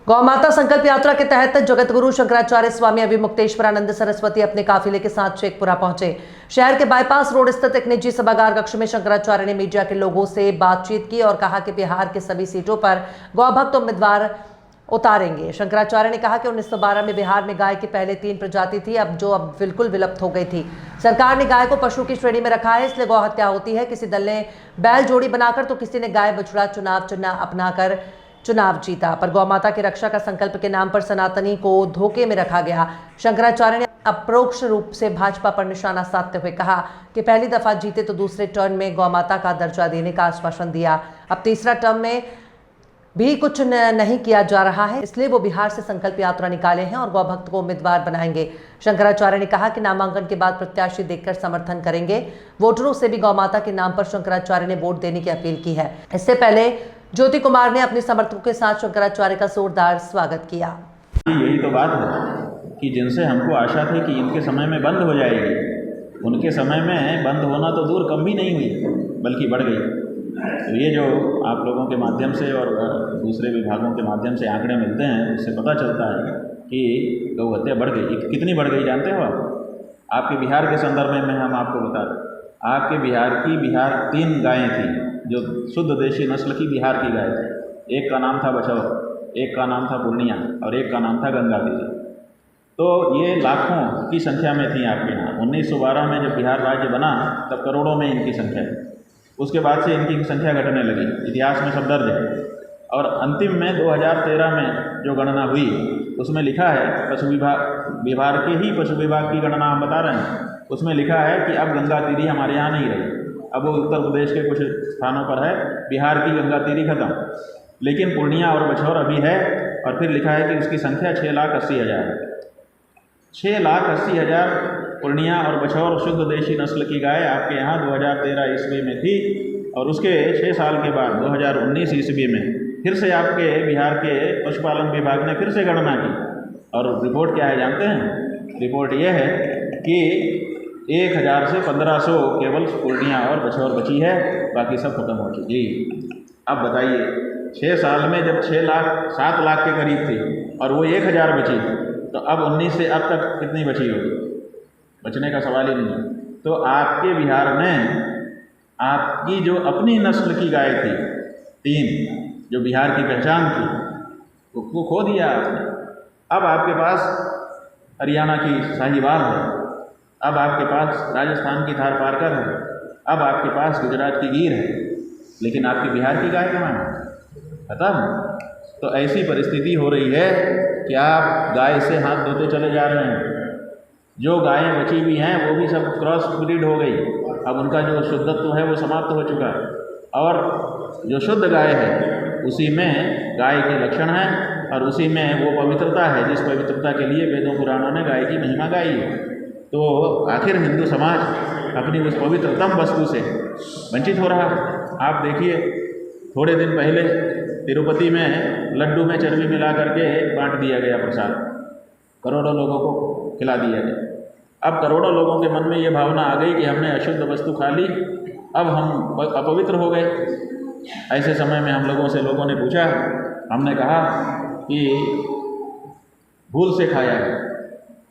गौ माता संकल्प यात्रा के तहत जगत गुरु शंकराचार्य स्वामी अभिमुक्तेश्वरानंद सरस्वती अपने काफिले के साथ शेखपुरा पहुंचे। शहर के बाईपास रोड स्थित एक निजी सभागार कक्ष में शंकराचार्य ने मीडिया के लोगों से बातचीत की और कहा कि बिहार के सभी सीटों पर गौ भक्त उम्मीदवार उतारेंगे। शंकराचार्य ने कहा कि 1912 में बिहार में गाय की पहले 3 प्रजाति थी, अब बिल्कुल विलुप्त हो गई थी। सरकार ने गाय को पशु की श्रेणी में रखा है, इसलिए गौ हत्या होती है। किसी दल ने बैल जोड़ी बनाकर तो किसी ने गाय बछड़ा चुनाव चिन्ह अपनाकर चुनाव जीता, पर गौ माता की रक्षा का संकल्प के नाम पर सनातनी को धोखे में रखा गया। शंकराचार्य ने अप्रोक्ष रूप से भाजपा पर निशाना साधते हुए कहा कि पहली दफा जीते तो दूसरे टर्म में गौ माता का दर्जा देने का आश्वासन दिया। अब तीसरा टर्म में भी कुछ नहीं किया जा रहा है, इसलिए वो बिहार से संकल्प यात्रा निकाले हैं और गौ भक्त को उम्मीदवार बनाएंगे। शंकराचार्य ने कहा कि नामांकन के बाद प्रत्याशी देखकर समर्थन करेंगे। वोटरों से भी गौ माता के नाम पर शंकराचार्य ने वोट देने की अपील की है। इससे पहले ज्योति कुमार ने अपने समर्थकों के साथ शंकराचार्य का जोरदार स्वागत किया। यही तो बात है कि जिनसे हमको आशा थी कि इनके समय में बंद हो जाएगी, उनके समय में बंद होना तो दूर कम भी नहीं हुई बल्कि बढ़ गई। तो ये जो आप लोगों के माध्यम से और दूसरे विभागों के माध्यम से आंकड़े मिलते हैं, उससे पता चलता है कि गौ हत्या बढ़ गई। कितनी बढ़ गई जानते हो आप? आपके बिहार के संदर्भ में हम आपको बता दें, आपके बिहार 3 गायें थी जो शुद्ध देशी नस्ल की बिहार की गाय थी। एक का नाम था बछौर, एक का नाम था पूर्णिया और एक का नाम था गंगा देवी। तो ये लाखों की संख्या में थी आपके यहाँ। 1912 में जब बिहार राज्य बना तब करोड़ों में इनकी संख्या थी। उसके बाद से इनकी संख्या घटने लगी, इतिहास में सब दर्ज है। और अंतिम में 2013 में जो गणना हुई उसमें लिखा है, पशु विभाग बिहार के ही पशु विभाग की गणना हम बता रहे हैं, उसमें लिखा है कि अब गंगा तीरी हमारे यहाँ नहीं रही। अब वो उत्तर प्रदेश के कुछ स्थानों पर है, बिहार की गंगा तीरी खत्म, लेकिन पूर्णिया और बछौर अभी है। और फिर लिखा है कि उसकी संख्या 6,80,000 है। 6,80,000 पूर्णिया और बछौर शुद्ध देशी नस्ल की गाय आपके यहाँ 2013 ईस्वी में थी। और उसके 6 साल के बाद 2019 ईस्वी में फिर से आपके बिहार के पशुपालन विभाग ने फिर से गणना की। और रिपोर्ट क्या है जानते हैं? रिपोर्ट ये है कि 1,000 से 1,500 केवल पूर्णिया और बछौर बची है, बाकी सब खत्म हो चुकी। अब बताइए, 6 साल में जब 7 लाख के करीब थी और वो 1,000 बची, तो अब 19 से अब तक कितनी बची होगी? बचने का सवाल ही नहीं है। तो आपके बिहार में आपकी जो अपनी नस्ल की गाय थी 3, जो बिहार की पहचान थी, उसको खो दिया आपने। अब आपके पास हरियाणा की साहिवाल है, अब आपके पास राजस्थान की थार पारकर है, अब आपके पास गुजरात की गिर है, लेकिन आपकी बिहार की गाय कहाँ है? खत्म। तो ऐसी परिस्थिति हो रही है कि आप गाय से हाथ धोते चले जा रहे हैं। जो गायें बची हुई हैं वो भी सब क्रॉस ब्रीड हो गई। अब उनका जो शुद्धत्व है वो समाप्त हो चुका है। और जो शुद्ध गाय है उसी में गाय के लक्षण हैं और उसी में वो पवित्रता है जिस पवित्रता के लिए वेदों पुराणों ने गाय की महिमा गाई है। तो आखिर हिंदू समाज अपनी उस पवित्रतम वस्तु से वंचित हो रहा है। आप देखिए, थोड़े दिन पहले तिरुपति में लड्डू में चर्बी मिला करके बांट दिया गया प्रसाद, करोड़ों लोगों को खिला दिया गया। अब करोड़ों लोगों के मन में ये भावना आ गई कि हमने अशुद्ध वस्तु खा ली, अब हम अपवित्र हो गए। ऐसे समय में हम लोगों ने पूछा, हमने कहा कि भूल से खाया है,